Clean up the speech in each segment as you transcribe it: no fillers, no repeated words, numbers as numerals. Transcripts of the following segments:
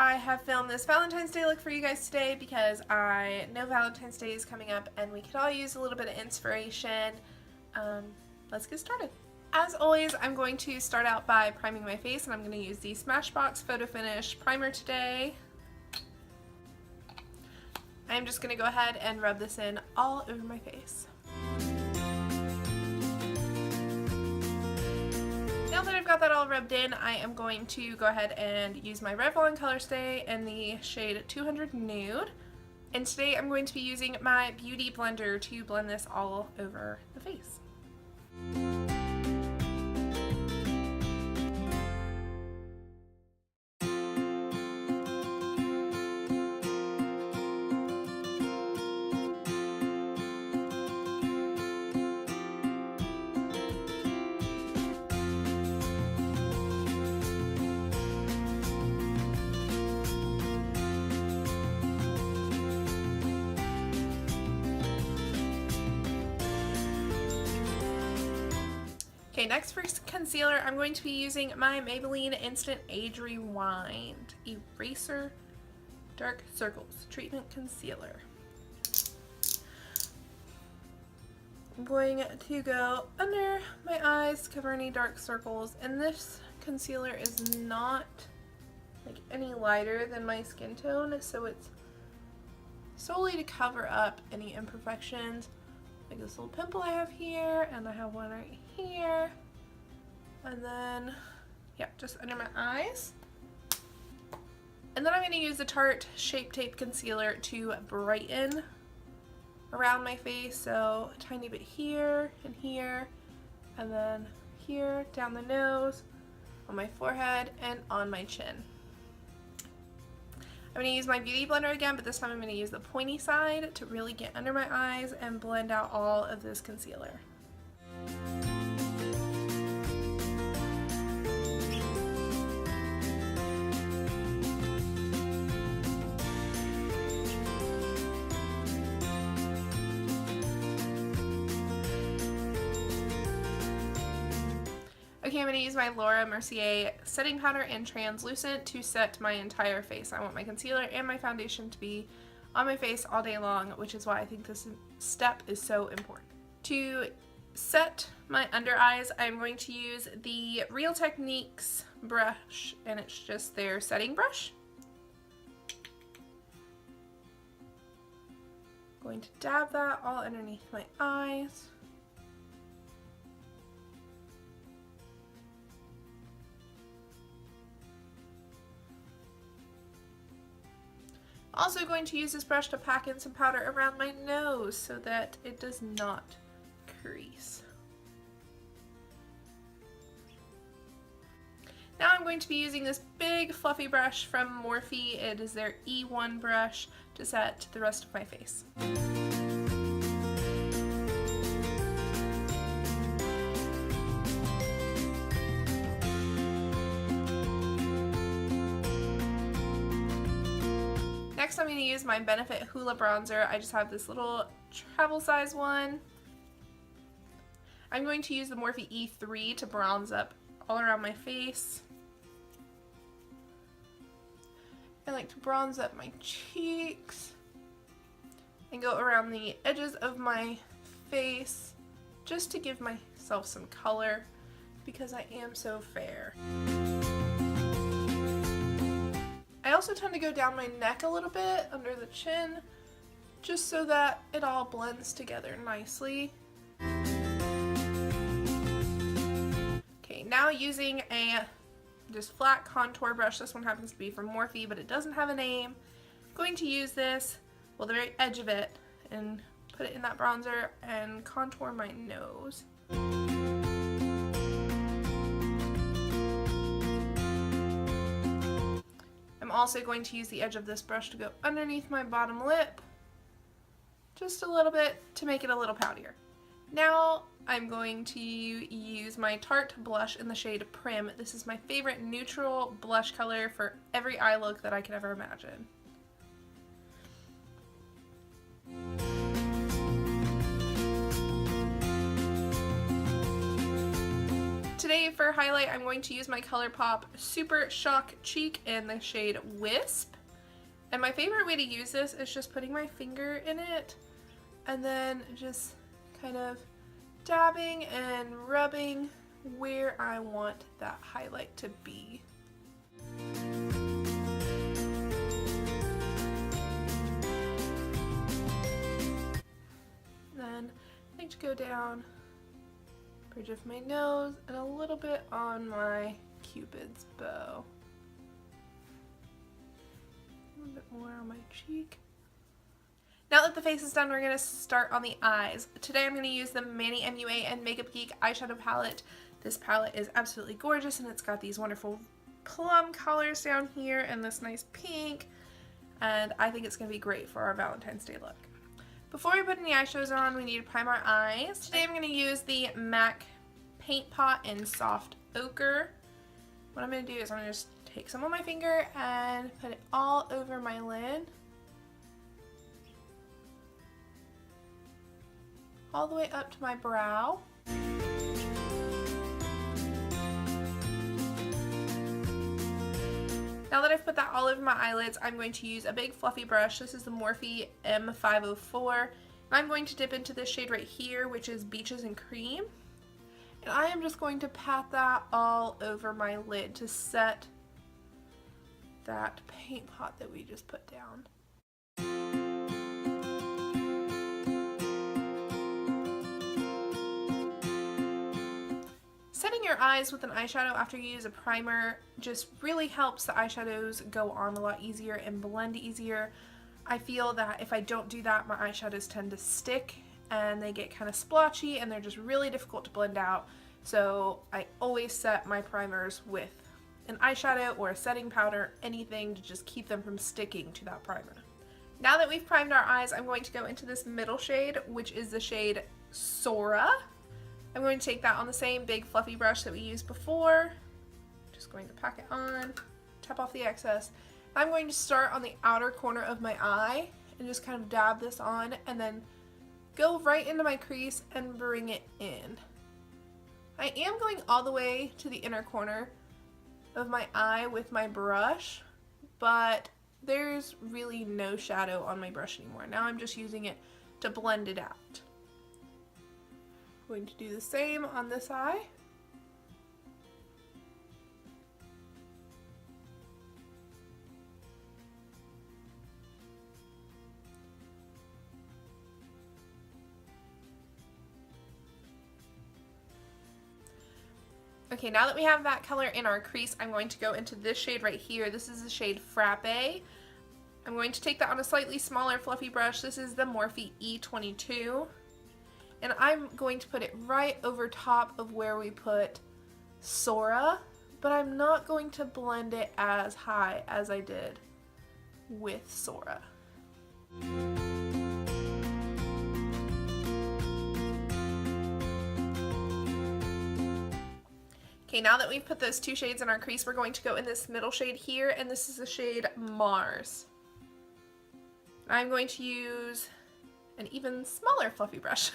I have filmed this Valentine's Day look for you guys today because I know Valentine's Day is coming up and we could all use a little bit of inspiration. Let's get started. As always, I'm going to start out by priming my face, and I'm going to use the Smashbox Photo Finish Primer today. I'm just going to go ahead and rub this in all over my face. Now that I've got that all rubbed in, I am going to go ahead and use my Revlon Color Stay in the shade 200 Nude. And today I'm going to be using my Beauty Blender to blend this all over the face. Okay, next for concealer, I'm going to be using my Maybelline Instant Age Rewind Eraser Dark Circles Treatment Concealer. I'm going to go under my eyes, cover any dark circles, and this concealer is not like any lighter than my skin tone, so it's solely to cover up any imperfections. Like this little pimple I have here, and I have one right here, and then yeah, just under my eyes. And then I'm going to use the Tarte Shape Tape Concealer to brighten around my face, so a tiny bit here and here, and then here down the nose, on my forehead, and on my chin. I'm going to use my Beauty Blender again, but this time I'm going to use the pointy side to really get under my eyes and blend out all of this concealer. Okay, I'm going to use my Laura Mercier setting powder in translucent to set my entire face. I want my concealer and my foundation to be on my face all day long, which is why I think this step is so important. To set my under eyes, I'm going to use the Real Techniques brush, and it's just their setting brush. I'm going to dab that all underneath my eyes. Also going to use this brush to pack in some powder around my nose so that it does not crease. Now I'm going to be using this big fluffy brush from Morphe. It is their E1 brush to set the rest of my face. Next I'm going to use my Benefit Hoola bronzer. I just have this little travel size one. I'm going to use the Morphe E3 to bronze up all around my face. I like to bronze up my cheeks and go around the edges of my face just to give myself some color because I am so fair. I also tend to go down my neck a little bit under the chin just so that it all blends together nicely. Okay, now using a just flat contour brush. This one happens to be from Morphe, but it doesn't have a name. I'm going to use this, well, the very edge of it, and put it in that bronzer and contour my nose. I'm also going to use the edge of this brush to go underneath my bottom lip, just a little bit to make it a little poutier. Now I'm going to use my Tarte blush in the shade Prim. This is my favorite neutral blush color for every eye look that I could ever imagine. today for highlight, I'm going to use my ColourPop Super Shock Cheek in the shade Wisp. And my favorite way to use this is just putting my finger in it and then just kind of dabbing and rubbing where I want that highlight to be. Then I like to go down bridge of my nose and a little bit on my Cupid's bow. A little bit more on my cheek. Now that the face is done, we're going to start on the eyes. Today I'm going to use the Manny Mua and makeupgeek eyeshadow palette. This palette is absolutely gorgeous and it's got these wonderful plum colors down here and this nice pink, and I think it's going to be great for our Valentine's Day look. Before we put any eyeshadows on, we need to prime our eyes. Today I'm going to use the MAC Paint Pot in Soft Ochre. What I'm going to do is I'm going to just take some on my finger and put it all over my lid. All the way up to my brow. Now that I've put that all over my eyelids, I'm going to use a big fluffy brush. This is the Morphe M504. And I'm going to dip into this shade right here, which is Beaches and Cream. And I am just going to pat that all over my lid to set that paint pot that we just put down. Setting your eyes with an eyeshadow after you use a primer just really helps the eyeshadows go on a lot easier and blend easier. I feel that if I don't do that, my eyeshadows tend to stick and they get kind of splotchy and they're just really difficult to blend out. So I always set my primers with an eyeshadow or a setting powder, anything to just keep them from sticking to that primer. Now that we've primed our eyes, I'm going to go into this middle shade, which is the shade Sora. I'm going to take that on the same big fluffy brush that we used before. Just going to pack it on, tap off the excess. I'm going to start on the outer corner of my eye and just kind of dab this on and then go right into my crease and bring it in. I am going all the way to the inner corner of my eye with my brush, but there's really no shadow on my brush anymore. Now I'm just using it to blend it out. Going to do the same on this eye. Okay, now that we have that color in our crease, I'm going to go into this shade right here. This is the shade Frappe. I'm going to take that on a slightly smaller fluffy brush. This is the Morphe E22. And I'm going to put it right over top of where we put Sora, but I'm not going to blend it as high as I did with Sora. Okay, now that we've put those two shades in our crease, we're going to go in this middle shade here, and this is the shade Mars. I'm going to use an even smaller fluffy brush.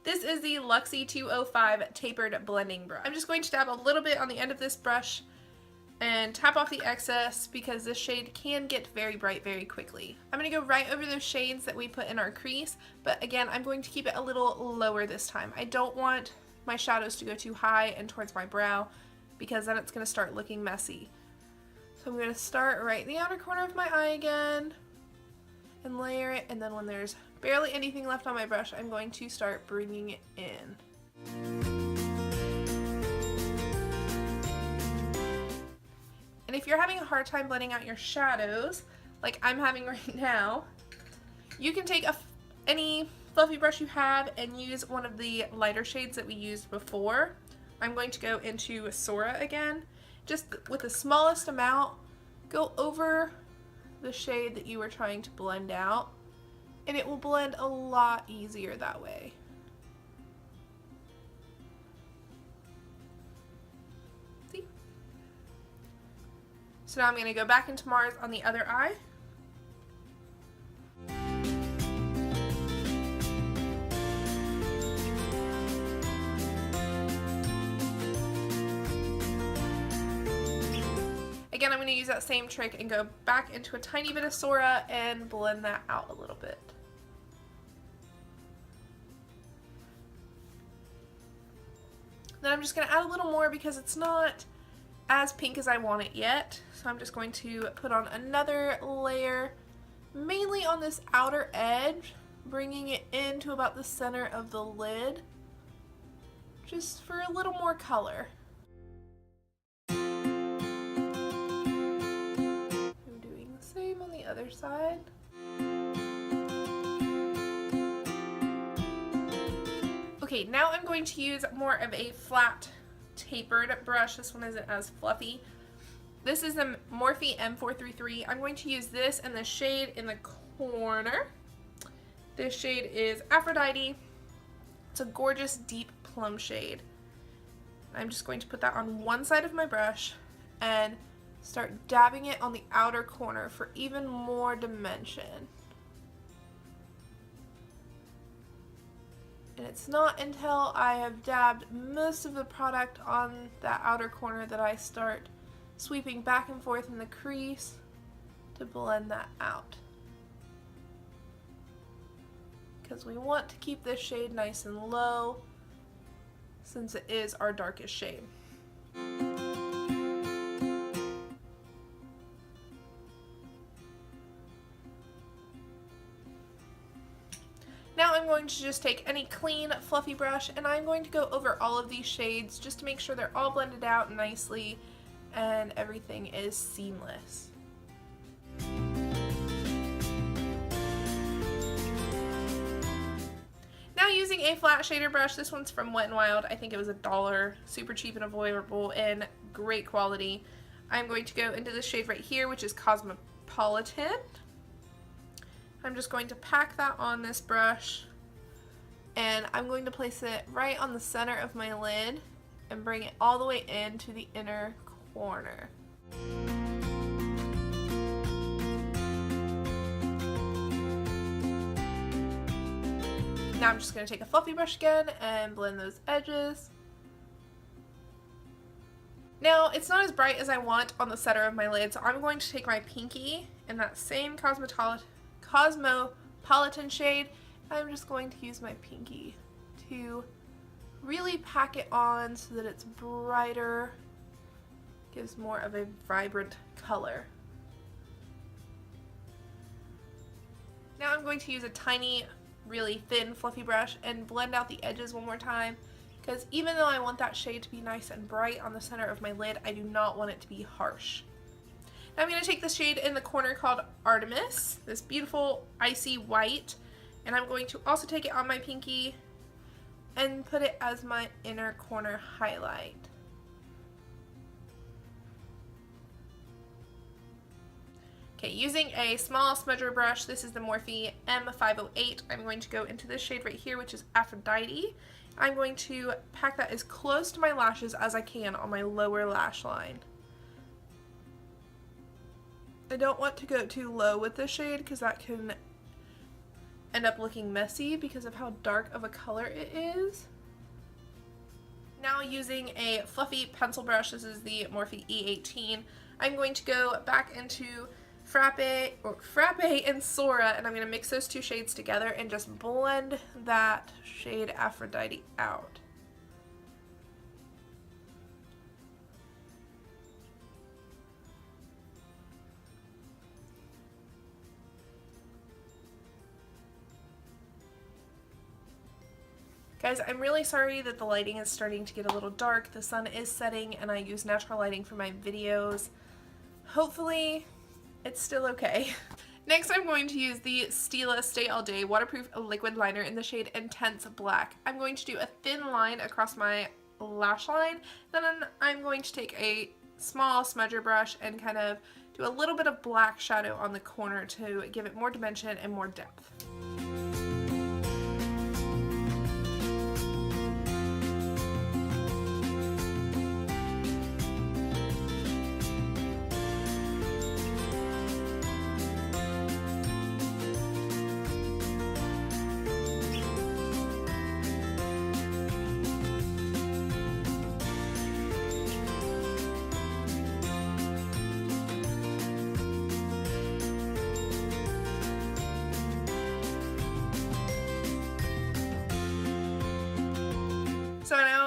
This is the Luxie 205 Tapered Blending Brush. I'm just going to dab a little bit on the end of this brush and tap off the excess because this shade can get very bright very quickly. I'm going to go right over those shades that we put in our crease, but again, I'm going to keep it a little lower this time. I don't want my shadows to go too high and towards my brow because then it's going to start looking messy. So I'm going to start right in the outer corner of my eye again and layer it, and then when there's barely anything left on my brush, I'm going to start bringing it in. And if you're having a hard time blending out your shadows, like I'm having right now, you can take any fluffy brush you have and use one of the lighter shades that we used before. I'm going to go into Sora again. Just with the smallest amount, go over the shade that you were trying to blend out, and it will blend a lot easier that way. See? So now I'm going to go back into Mars on the other eye. again, I'm going to use that same trick and go back into a tiny bit of Sora and blend that out a little bit. Then I'm just going to add a little more because it's not as pink as I want it yet. So I'm just going to put on another layer, mainly on this outer edge, bringing it into about the center of the lid, just for a little more color. I'm doing the same on the other side. Okay, now I'm going to use more of a flat tapered brush. This one isn't as fluffy. This is the Morphe M433. I'm going to use this and the shade in the corner. This shade is Aphrodite. It's a gorgeous deep plum shade. I'm just going to put that on one side of my brush and start dabbing it on the outer corner for even more dimension. And it's not until I have dabbed most of the product on that outer corner that I start sweeping back and forth in the crease to blend that out. Because we want to keep this shade nice and low since it is our darkest shade. Now I'm going to just take any clean, fluffy brush and I'm going to go over all of these shades just to make sure they're all blended out nicely and everything is seamless. Now using a flat shader brush, this one's from Wet n Wild. I think it was $1, super cheap and avoidable and great quality. I'm going to go into the shade right here, which is Cosmopolitan. I'm just going to pack that on this brush and I'm going to place it right on the center of my lid and bring it all the way into the inner corner. Now I'm just going to take a fluffy brush again and blend those edges. Now it's not as bright as I want on the center of my lid, so I'm going to take my pinky in that same Cosmopolitan shade. I'm just going to use my pinky to really pack it on so that it's brighter, gives more of a vibrant color. Now I'm going to use a tiny, really thin, fluffy brush and blend out the edges one more time, because even though I want that shade to be nice and bright on the center of my lid, I do not want it to be harsh. Now I'm going to take the shade in the corner called Artemis, this beautiful icy white, and I'm going to also take it on my pinky and put it as my inner corner highlight. Okay, using a small smudger brush, this is the Morphe M508, I'm going to go into this shade right here, which is Aphrodite. I'm going to pack that as close to my lashes as I can on my lower lash line. I don't want to go too low with this shade because that can end up looking messy because of how dark of a color it is. Now using a fluffy pencil brush, this is the Morphe E18, I'm going to go back into Frappe and Sora, and I'm going to mix those two shades together and just blend that shade Aphrodite out. Guys, I'm really sorry that the lighting is starting to get a little dark. The sun is setting and I use natural lighting for my videos. Hopefully it's still okay. Next I'm going to use the Stila Stay All Day Waterproof Liquid Liner in the shade Intense Black. I'm going to do a thin line across my lash line, then I'm going to take a small smudger brush and kind of do a little bit of black shadow on the corner to give it more dimension and more depth.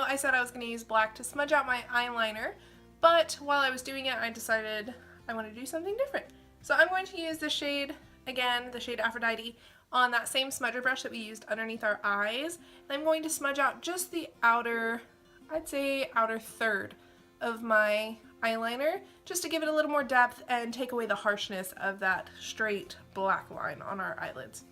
I said I was going to use black to smudge out my eyeliner, but while I was doing it, I decided I want to do something different. So I'm going to use the shade, again, the shade Aphrodite, on that same smudger brush that we used underneath our eyes. And I'm going to smudge out just the outer, I'd say outer third of my eyeliner, just to give it a little more depth and take away the harshness of that straight black line on our eyelids.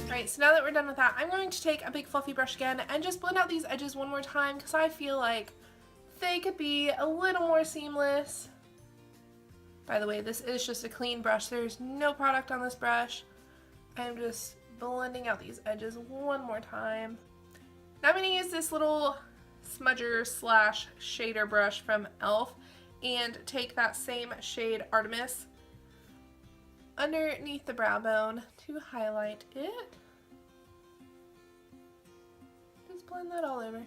Alright, so now that we're done with that, I'm going to take a big fluffy brush again and just blend out these edges one more time because I feel like they could be a little more seamless. By the way, this is just a clean brush. There's no product on this brush. I'm just blending out these edges one more time. Now I'm going to use this little smudger slash shader brush from e.l.f. and take that same shade Artemis underneath the brow bone to highlight it. Just blend that all over.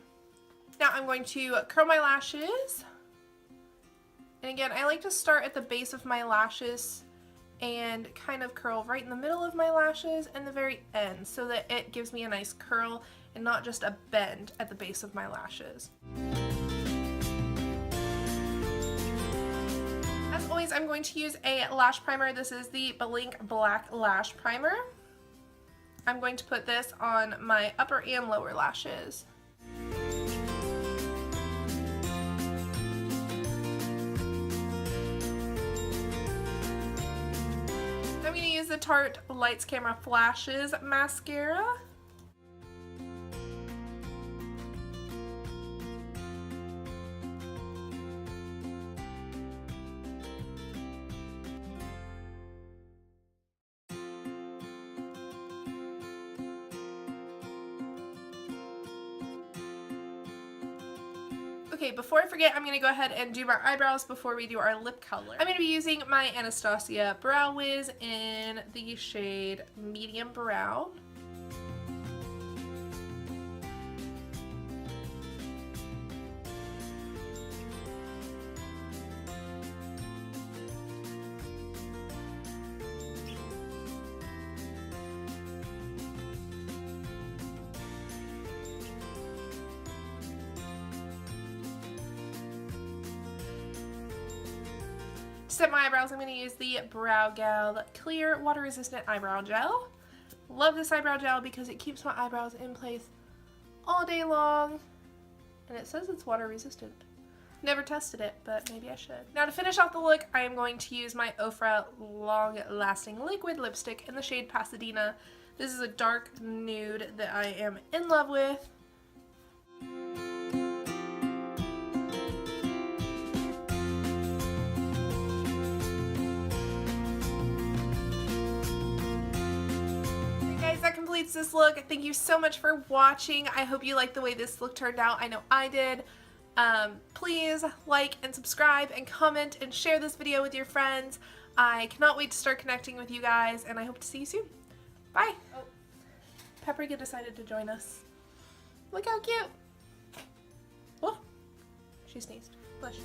Now I'm going to curl my lashes. And again, I like to start at the base of my lashes and kind of curl right in the middle of my lashes and the very end so that it gives me a nice curl and not just a bend at the base of my lashes. As always, I'm going to use a lash primer. This is the Blink Black Lash Primer. I'm going to put this on my upper and lower lashes. I'm going to use the Tarte Lights Camera Flashes mascara. Okay, before I forget, I'm going to go ahead and do my eyebrows before we do our lip color. I'm going to be using my Anastasia Brow Wiz in the shade Medium Brown. To set my eyebrows, I'm going to use the Brow Gal Clear Water Resistant Eyebrow Gel. Love this eyebrow gel because it keeps my eyebrows in place all day long. And it says it's water resistant. Never tested it, but maybe I should. Now to finish off the look, I am going to use my Ofra Long Lasting Liquid Lipstick in the shade Pasadena. This is a dark nude that I am in love with. That completes this look. Thank you so much for watching. I hope you liked the way this look turned out. I know I did. Please like and subscribe and comment and share this video with your friends. I cannot wait to start connecting with you guys, and I hope to see you soon. Bye! Oh, Pepperga decided to join us. Look how cute! Oh, she sneezed. Blush.